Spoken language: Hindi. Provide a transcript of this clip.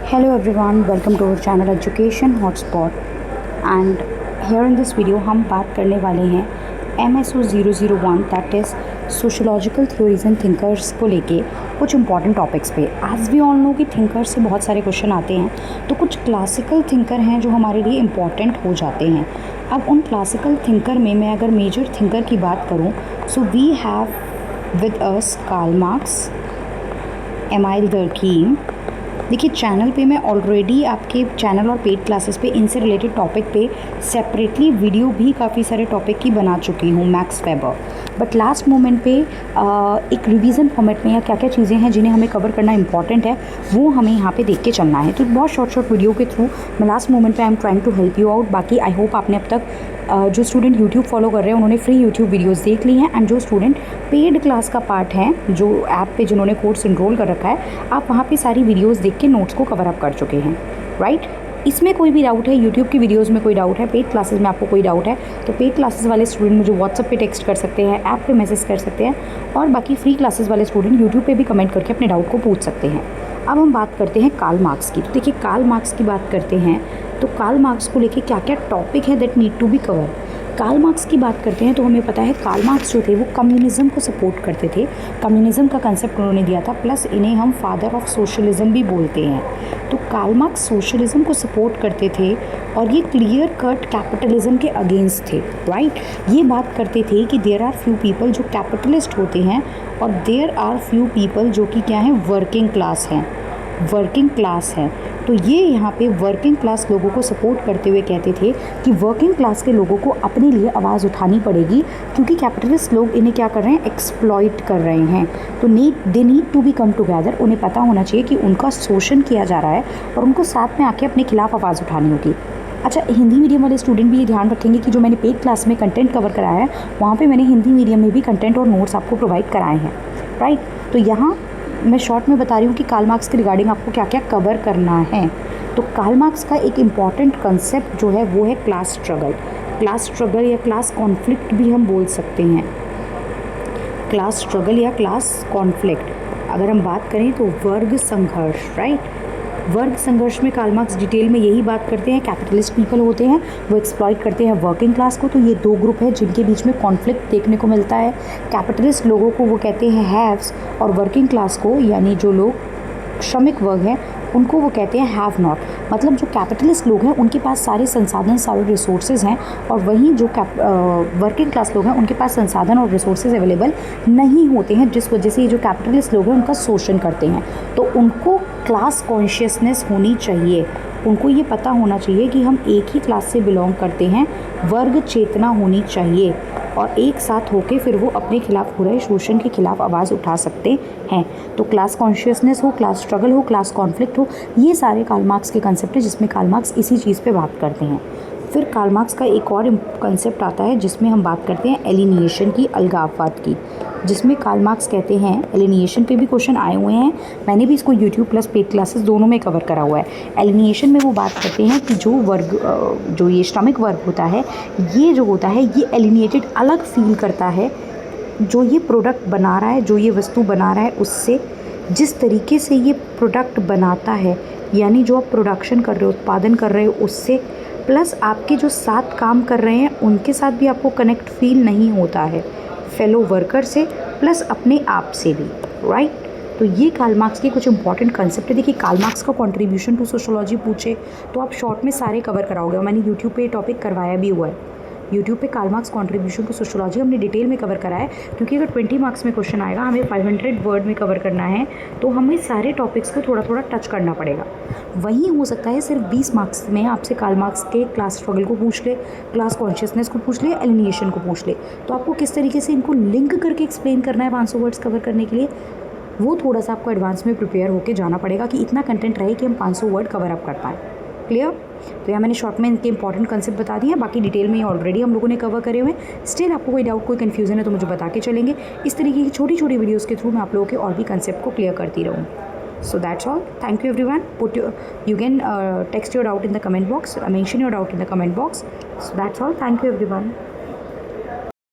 Hello everyone, welcome to our channel Education Hotspot and here in this video हम बात करने वाले हैं MSO 001 that is sociological theories and thinkers को लेके कुछ इंपॉर्टेंट टॉपिक्स पे। एज वी ऑल नो कि थिंकर्स से बहुत सारे क्वेश्चन आते हैं, तो कुछ क्लासिकल थिंकर हैं जो हमारे लिए इम्पॉर्टेंट हो जाते हैं। अब उन क्लासिकल थिंकर में मैं अगर मेजर थिंकर की बात करूँ, so we have with us Karl Marx, Emile Durkheim. देखिए चैनल पे मैं ऑलरेडी आपके चैनल और पेड क्लासेस पे इनसे रिलेटेड टॉपिक पे सेपरेटली वीडियो भी काफ़ी सारे टॉपिक की बना चुकी हूँ, max weber. But last moment पे एक रिवीजन फॉर्मेट में या क्या क्या चीज़ें हैं जिन्हें हमें कवर करना इंपॉर्टेंट है, वो हमें यहाँ पे देख के चलना है। तो बहुत शॉर्ट वीडियो के थ्रू मैं लास्ट मोमेंट पे I am trying to help you out. बाकी आई होप आपने अब तक जो स्टूडेंट यूट्यूब फॉलो कर रहे हैं उन्होंने फ्री यूट्यूब वीडियोस देख ली हैं, एंड जो स्टूडेंट पेड क्लास का पार्ट है, जो ऐप पे जिन्होंने कोर्स इनरोल कर रखा है, आप वहाँ पे सारी वीडियोस देख के नोट्स को कवर अप कर चुके हैं, राइट। इसमें कोई भी डाउट है, यूट्यूब की वीडियोस में कोई डाउट है, पेड क्लासेस में आपको कोई डाउट है, तो पेड क्लासेस वाले स्टूडेंट मुझे व्हाट्सएप पे टेक्स्ट कर सकते हैं, ऐप पे मैसेज कर सकते हैं, और बाकी फ्री क्लासेस वाले स्टूडेंट यूट्यूब पे भी कमेंट करके अपने डाउट को पूछ सकते हैं। अब हम बात करते हैं कार्ल मार्क्स की। तो देखिए कार्ल मार्क्स की बात करते हैं तो कार्ल मार्क्स को लेके क्या क्या टॉपिक है that need to be cover. Karl Marx की बात करते हैं तो हमें पता है कार्ल मार्क्स जो थे वो कम्युनिज़्म को सपोर्ट करते थे। कम्युनिज़्म का कंसेप्ट उन्होंने दिया था, प्लस इन्हें हम फादर ऑफ सोशलिज़्म भी बोलते हैं। तो कार्ल मार्क्स सोशलिज़्म को सपोर्ट करते थे और ये क्लियर कट कैपिटलिज्म के अगेंस्ट थे, राइट। ये बात करते थे कि देयर आर फ्यू पीपल जो कैपिटलिस्ट होते हैं और देयर आर फ्यू पीपल जो कि क्या है, वर्किंग क्लास हैं, वर्किंग क्लास है। तो ये यहाँ पे वर्किंग क्लास लोगों को सपोर्ट करते हुए कहते थे कि वर्किंग क्लास के लोगों को अपने लिए आवाज़ उठानी पड़ेगी, क्योंकि कैपिटलिस्ट लोग इन्हें क्या कर रहे हैं, एक्सप्लॉइट कर रहे हैं। तो they need to be come together. उन्हें पता होना चाहिए कि उनका शोषण किया जा रहा है और उनको साथ में आके अपने खिलाफ आवाज़ उठानी होगी। अच्छा, हिंदी मीडियम वाले स्टूडेंट भी ये ध्यान रखेंगे कि जो मैंने पेड क्लास में कंटेंट कवर कराया है, वहाँ पे मैंने हिंदी मीडियम में भी कंटेंट और नोट्स आपको प्रोवाइड कराए हैं, राइट। तो यहाँ मैं शॉर्ट में बता रही हूँ कि कार्ल मार्क्स के रिगार्डिंग आपको क्या क्या कवर करना है। तो कार्ल मार्क्स का एक इम्पॉर्टेंट कंसेप्ट जो है वो है क्लास स्ट्रगल। क्लास स्ट्रगल या क्लास कॉन्फ्लिक्ट भी हम बोल सकते हैं, क्लास स्ट्रगल या क्लास कॉन्फ्लिक्ट। अगर हम बात करें तो वर्ग संघर्ष, राइट। वर्ग संघर्ष में कार्ल मार्क्स डिटेल में यही बात करते हैं, कैपिटलिस्ट पीपल होते हैं वो एक्सप्लॉइट करते हैं वर्किंग क्लास को। तो ये दो ग्रुप है जिनके बीच में कॉन्फ्लिक्ट देखने को मिलता है। कैपिटलिस्ट लोगों को वो कहते हैं हैव्स, और वर्किंग क्लास को यानी जो लोग श्रमिक वर्ग हैं उनको वो कहते हैं हैव नॉट। मतलब जो कैपिटलिस्ट लोग हैं उनके पास सारे संसाधन, सारे रिसोर्सेज हैं, और वहीं जो वर्किंग क्लास लोग हैं उनके पास संसाधन और रिसोर्सेज अवेलेबल नहीं होते हैं, जिस वजह से ये जो कैपिटलिस्ट लोग हैं उनका शोषण करते हैं। तो उनको क्लास कॉन्शियसनेस होनी चाहिए, उनको ये पता होना चाहिए कि हम एक ही क्लास से बिलोंग करते हैं, वर्ग चेतना होनी चाहिए, और एक साथ होके फिर वो अपने खिलाफ हो रहे शोषण के खिलाफ आवाज़ उठा सकते हैं। तो क्लास कॉन्शियसनेस हो, क्लास स्ट्रगल हो, क्लास कॉन्फ्लिक्ट हो, ये सारे कार्ल मार्क्स के कंसेप्ट है जिसमें कार्ल मार्क्स इसी चीज़ पे बात करते हैं। फिर कार्ल मार्क्स का एक और कंसेप्ट आता है जिसमें हम बात करते हैं एलिनिएशन की, अलगाववाद की, जिसमें कार्ल मार्क्स कहते हैं, एलिनिएशन पे भी क्वेश्चन आए हुए हैं, मैंने भी इसको यूट्यूब प्लस पेड क्लासेस दोनों में कवर करा हुआ है। एलिनिएशन में वो बात करते हैं कि जो वर्ग, जो ये श्रमिक वर्ग होता है, ये जो होता है ये एलिनिएटेड, अलग फील करता है जो ये प्रोडक्ट बना रहा है, जो ये वस्तु बना रहा है उससे, जिस तरीके से ये प्रोडक्ट बनाता है, यानी जो आप प्रोडक्शन कर रहे हो, उत्पादन कर रहे हो उससे, प्लस आपके जो साथ काम कर रहे हैं उनके साथ भी आपको कनेक्ट फील नहीं होता है, फेलो वर्कर से प्लस अपने आप से भी, राइट। तो ये कार्ल मार्क्स के कुछ इंपॉर्टेंट कंसेप्ट है। देखिए कार्ल मार्क्स का कंट्रीब्यूशन टू सोशोलॉजी पूछे तो आप शॉर्ट में सारे कवर कराओगे, और मैंने यूट्यूब पे टॉपिक करवाया भी हुआ है। यूट्यूब पे Karl Marx contribution to sociology हमने डिटेल में कवर करा है, क्योंकि अगर 20 मार्क्स में क्वेश्चन आएगा, हमें 500 वर्ड में कवर करना है, तो हमें सारे टॉपिक्स को थोड़ा थोड़ा टच करना पड़ेगा। वहीं हो सकता है सिर्फ 20 मार्क्स में आपसे कार्ल मार्क्स के क्लास स्ट्रगल को पूछ ले, क्लास कॉन्शियसनेस को पूछ ले, एलिनिएशन को पूछ ले, तो आपको किस तरीके से इनको लिंक करके एक्सप्लेन करना है 500 वर्ड्स कवर करने के लिए, वो थोड़ा सा आपको एडवांस में प्रिपेयर होकर जाना पड़ेगा कि इतना कंटेंट रहे कि हम 500 वर्ड कवर अप कर पाएँ। क्लियर। तो यहाँ मैंने शॉर्ट में इनके इंपॉर्टेंट कंसेप्ट बता दिए हैं, बाकी डिटेल में ऑलरेडी हम लोगों ने कवर करे हुए हैं। स्टिल आपको कोई डाउट, कोई कन्फ्यूजन है तो मुझे बता के चलेंगे। इस तरीके की छोटी छोटी वीडियोस के थ्रू मैं आप लोगों के और भी कंसेप्ट को क्लियर करती रहूँ। So that's all. Thank you everyone. You can text your doubt in the comment box, mention your doubt in the comment box. So that's all. Thank you everyone.